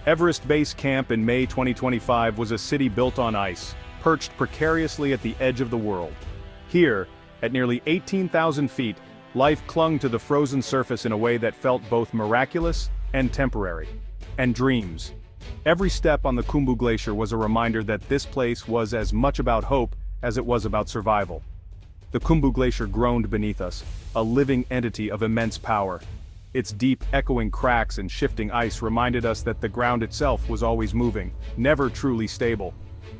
Everest Base Camp in May 2025 was a city built on ice, perched precariously at the edge of the world. Here, at nearly 18,000 feet, life clung to the frozen surface in a way that felt both miraculous and temporary. And dreams. Every step on the Khumbu Glacier was a reminder that this place was as much about hope as it was about survival. The Khumbu Glacier groaned beneath us, a living entity of immense power. Its deep, echoing cracks and shifting ice reminded us that the ground itself was always moving, never truly stable.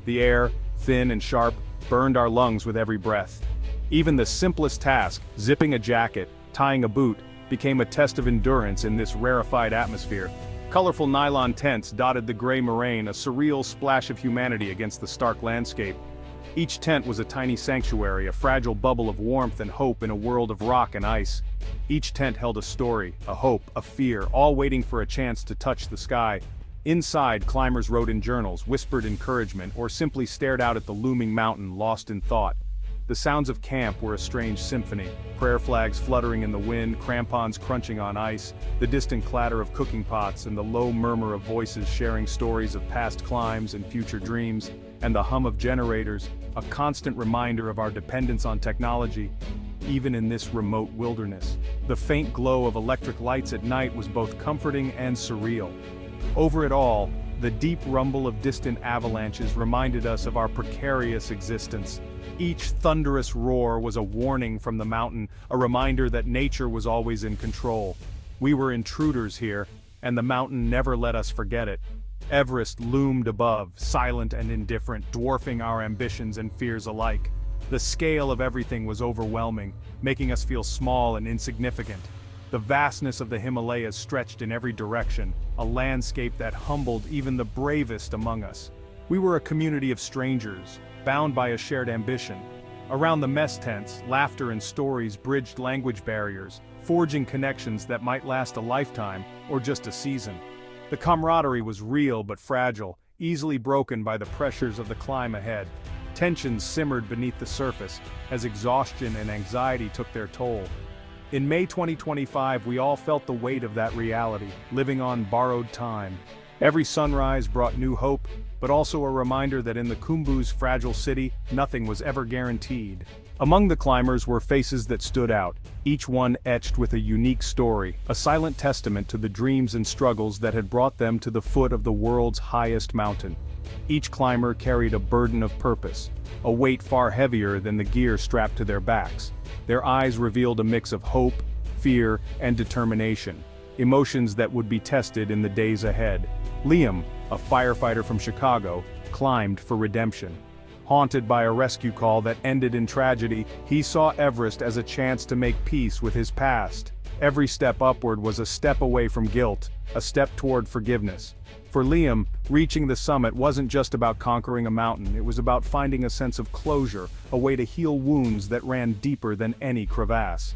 The air, thin and sharp, burned our lungs with every breath. Even the simplest task, zipping a jacket, tying a boot, became a test of endurance in this rarefied atmosphere. Colorful nylon tents dotted the gray moraine, a surreal splash of humanity against the stark landscape. Each tent was a tiny sanctuary, a fragile bubble of warmth and hope in a world of rock and ice. Each tent held a story, a hope, a fear, all waiting for a chance to touch the sky. Inside, climbers wrote in journals, whispered encouragement, or simply stared out at the looming mountain, lost in thought. The sounds of camp were a strange symphony, prayer flags fluttering in the wind, crampons crunching on ice, the distant clatter of cooking pots and the low murmur of voices sharing stories of past climbs and future dreams, and the hum of generators, a constant reminder of our dependence on technology, even in this remote wilderness. The faint glow of electric lights at night was both comforting and surreal. Over it all, the deep rumble of distant avalanches reminded us of our precarious existence. Each thunderous roar was a warning from the mountain, a reminder that nature was always in control. We were intruders here, and the mountain never let us forget it. Everest loomed above, silent and indifferent, dwarfing our ambitions and fears alike. The scale of everything was overwhelming, making us feel small and insignificant. The vastness of the Himalayas stretched in every direction, a landscape that humbled even the bravest among us. We were a community of strangers, bound by a shared ambition. Around the mess tents, laughter and stories bridged language barriers, forging connections that might last a lifetime or just a season. The camaraderie was real but fragile, easily broken by the pressures of the climb ahead. Tensions simmered beneath the surface as exhaustion and anxiety took their toll. In May 2025, we all felt the weight of that reality, living on borrowed time. Every sunrise brought new hope, but also a reminder that in the Khumbu's fragile city, nothing was ever guaranteed. Among the climbers were faces that stood out, each one etched with a unique story, a silent testament to the dreams and struggles that had brought them to the foot of the world's highest mountain. Each climber carried a burden of purpose, a weight far heavier than the gear strapped to their backs. Their eyes revealed a mix of hope, fear, and determination, emotions that would be tested in the days ahead. Liam, a firefighter from Chicago, climbed for redemption. Haunted by a rescue call that ended in tragedy, he saw Everest as a chance to make peace with his past. Every step upward was a step away from guilt, a step toward forgiveness. For Liam, reaching the summit wasn't just about conquering a mountain, it was about finding a sense of closure, a way to heal wounds that ran deeper than any crevasse.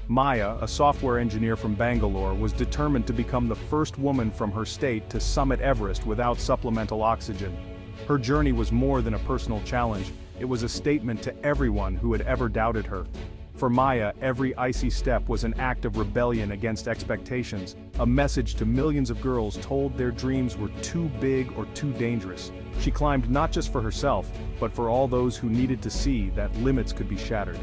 Maya, a software engineer from Bangalore, was determined to become the first woman from her state to summit Everest without supplemental oxygen. Her journey was more than a personal challenge, it was a statement to everyone who had ever doubted her. For Maya, every icy step was an act of rebellion against expectations, a message to millions of girls told their dreams were too big or too dangerous. She climbed not just for herself, but for all those who needed to see that limits could be shattered.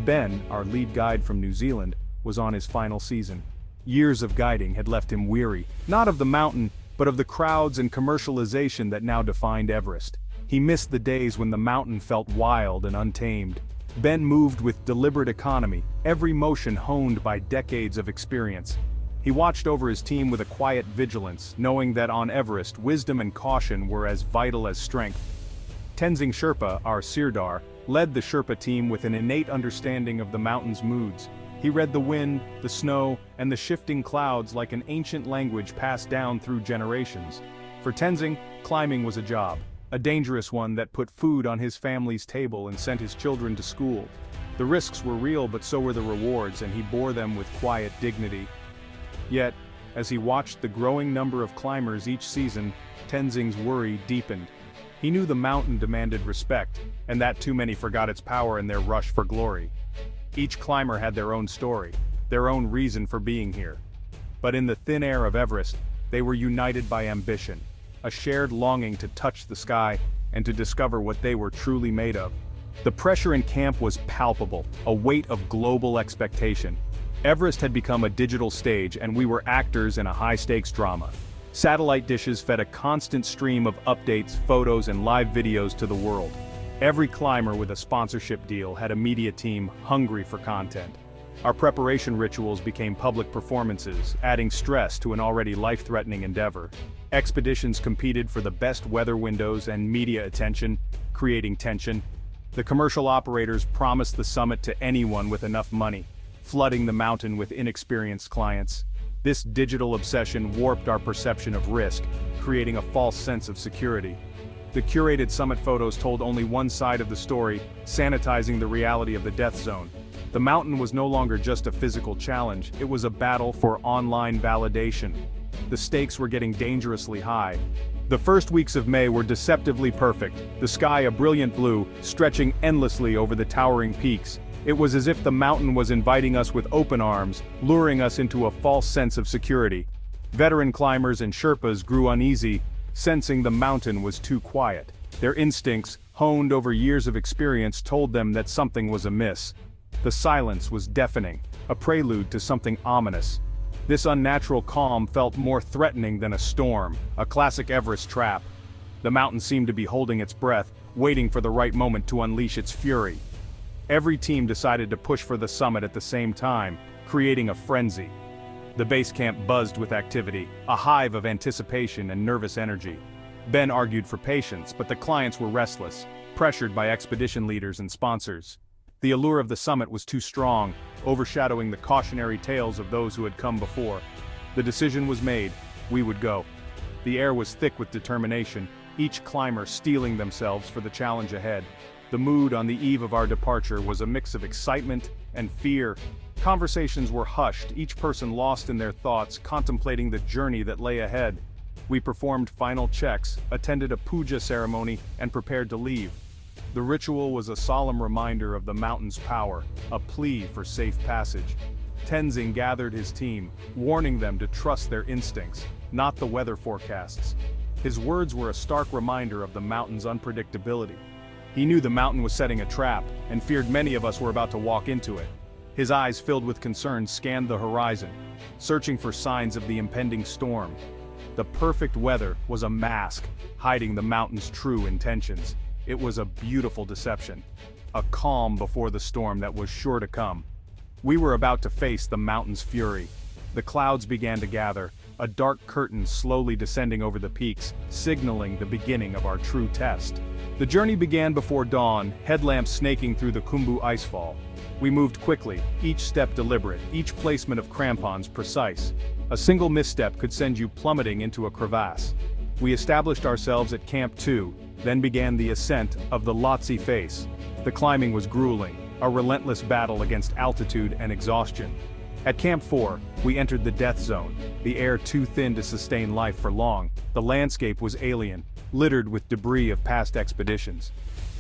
Ben, our lead guide from New Zealand, was on his final season. Years of guiding had left him weary, not of the mountain, but of the crowds and commercialization that now defined Everest. He missed the days when the mountain felt wild and untamed. Ben moved with deliberate economy, every motion honed by decades of experience. He watched over his team with a quiet vigilance, knowing that on Everest, wisdom and caution were as vital as strength. Tenzing Sherpa, our Sirdar, led the Sherpa team with an innate understanding of the mountain's moods. He read the wind, the snow, and the shifting clouds like an ancient language passed down through generations. For Tenzing, climbing was a job. A dangerous one that put food on his family's table and sent his children to school. The risks were real, but so were the rewards, and he bore them with quiet dignity. Yet, as he watched the growing number of climbers each season, Tenzing's worry deepened. He knew the mountain demanded respect, and that too many forgot its power in their rush for glory. Each climber had their own story, their own reason for being here. But in the thin air of Everest, They were united by ambition, a shared longing to touch the sky and to discover what they were truly made of. The pressure in camp was palpable, a weight of global expectation. Everest had become a digital stage and we were actors in a high-stakes drama. Satellite dishes fed a constant stream of updates, photos, and live videos to the world. Every climber with a sponsorship deal had a media team hungry for content. Our preparation rituals became public performances, adding stress to an already life-threatening endeavor. Expeditions competed for the best weather windows and media attention, creating tension. The commercial operators promised the summit to anyone with enough money, flooding the mountain with inexperienced clients. This digital obsession warped our perception of risk, creating a false sense of security. The curated summit photos told only one side of the story, sanitizing the reality of the death zone. The mountain was no longer just a physical challenge, it was a battle for online validation. The stakes were getting dangerously high. The first weeks of May were deceptively perfect, the sky a brilliant blue, stretching endlessly over the towering peaks. It was as if the mountain was inviting us with open arms, luring us into a false sense of security. Veteran climbers and Sherpas grew uneasy, sensing the mountain was too quiet. Their instincts, honed over years of experience, told them that something was amiss. The silence was deafening, a prelude to something ominous. This unnatural calm felt more threatening than a storm, a classic Everest trap. The mountain seemed to be holding its breath, waiting for the right moment to unleash its fury. Every team decided to push for the summit at the same time, creating a frenzy. The base camp buzzed with activity, a hive of anticipation and nervous energy. Ben argued for patience, but the clients were restless, pressured by expedition leaders and sponsors. The allure of the summit was too strong, overshadowing the cautionary tales of those who had come before. The decision was made, we would go. The air was thick with determination, each climber steeling themselves for the challenge ahead. The mood on the eve of our departure was a mix of excitement and fear. Conversations were hushed, each person lost in their thoughts, contemplating the journey that lay ahead. We performed final checks, attended a puja ceremony, and prepared to leave. The ritual was a solemn reminder of the mountain's power, a plea for safe passage. Tenzing gathered his team, warning them to trust their instincts, not the weather forecasts. His words were a stark reminder of the mountain's unpredictability. He knew the mountain was setting a trap, and feared many of us were about to walk into it. His eyes, filled with concern, scanned the horizon, searching for signs of the impending storm. The perfect weather was a mask, hiding the mountain's true intentions. It was a beautiful deception, a calm before the storm that was sure to come. We were about to face the mountain's fury. The clouds began to gather, a dark curtain slowly descending over the peaks, signaling the beginning of our true test. The journey began before dawn, headlamps snaking through the Khumbu icefall. We moved quickly, each step deliberate, each placement of crampons precise. A single misstep could send you plummeting into a crevasse. We established ourselves at Camp 2, then began the ascent of the Lhotse face. The climbing was grueling, a relentless battle against altitude and exhaustion. At Camp 4, we entered the death zone, the air too thin to sustain life for long. The landscape was alien, littered with debris of past expeditions.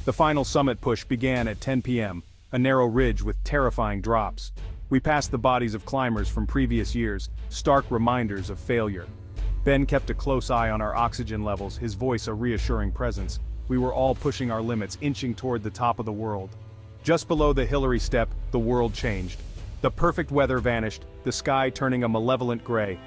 The final summit push began at 10 p.m., a narrow ridge with terrifying drops. We passed the bodies of climbers from previous years, stark reminders of failure. Ben kept a close eye on our oxygen levels, his voice a reassuring presence. We were all pushing our limits, inching toward the top of the world. Just below the Hillary step, the world changed. The perfect weather vanished, the sky turning a malevolent gray.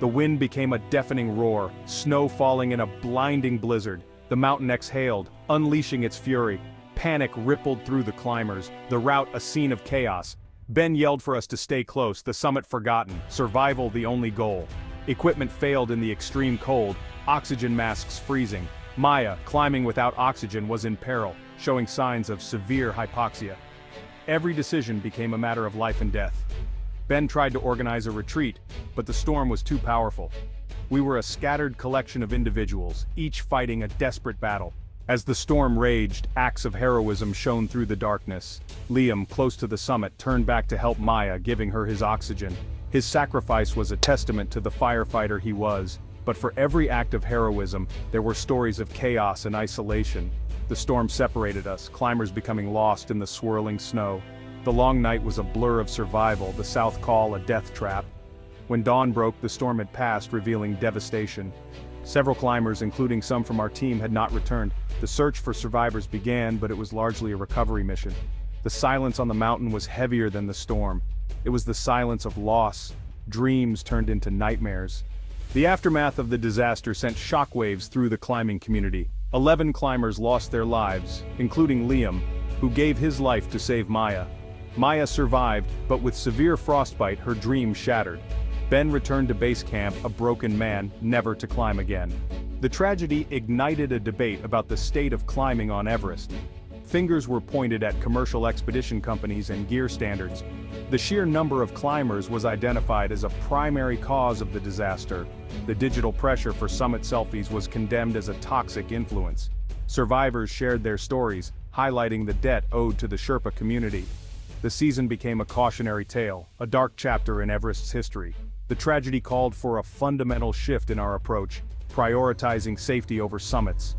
The wind became a deafening roar, snow falling in a blinding blizzard. The mountain exhaled, unleashing its fury. Panic rippled through the climbers, the route a scene of chaos. Ben yelled for us to stay close, the summit forgotten, survival the only goal. Equipment failed in the extreme cold, oxygen masks freezing. Maya, climbing without oxygen, was in peril, showing signs of severe hypoxia. Every decision became a matter of life and death. Ben tried to organize a retreat, but the storm was too powerful. We were a scattered collection of individuals, each fighting a desperate battle. As the storm raged, acts of heroism shone through the darkness. Liam, close to the summit, turned back to help Maya, giving her his oxygen. His sacrifice was a testament to the firefighter he was, but for every act of heroism, there were stories of chaos and isolation. The storm separated us, climbers becoming lost in the swirling snow. The long night was a blur of survival, the South Call a death trap. When dawn broke, the storm had passed, revealing devastation. Several climbers, including some from our team, had not returned. The search for survivors began, but it was largely a recovery mission. The silence on the mountain was heavier than the storm. It was the silence of loss. Dreams turned into nightmares. The aftermath of the disaster sent shockwaves through the climbing community. 11 climbers lost their lives, including Liam, who gave his life to save Maya. Maya survived, but with severe frostbite, her dream shattered. Ben returned to base camp a broken man, never to climb again. The tragedy ignited a debate about the state of climbing on Everest. Fingers were pointed at commercial expedition companies and gear standards. The sheer number of climbers was identified as a primary cause of the disaster. The digital pressure for summit selfies was condemned as a toxic influence. Survivors shared their stories, highlighting the debt owed to the Sherpa community. The season became a cautionary tale, a dark chapter in Everest's history. The tragedy called for a fundamental shift in our approach, prioritizing safety over summits.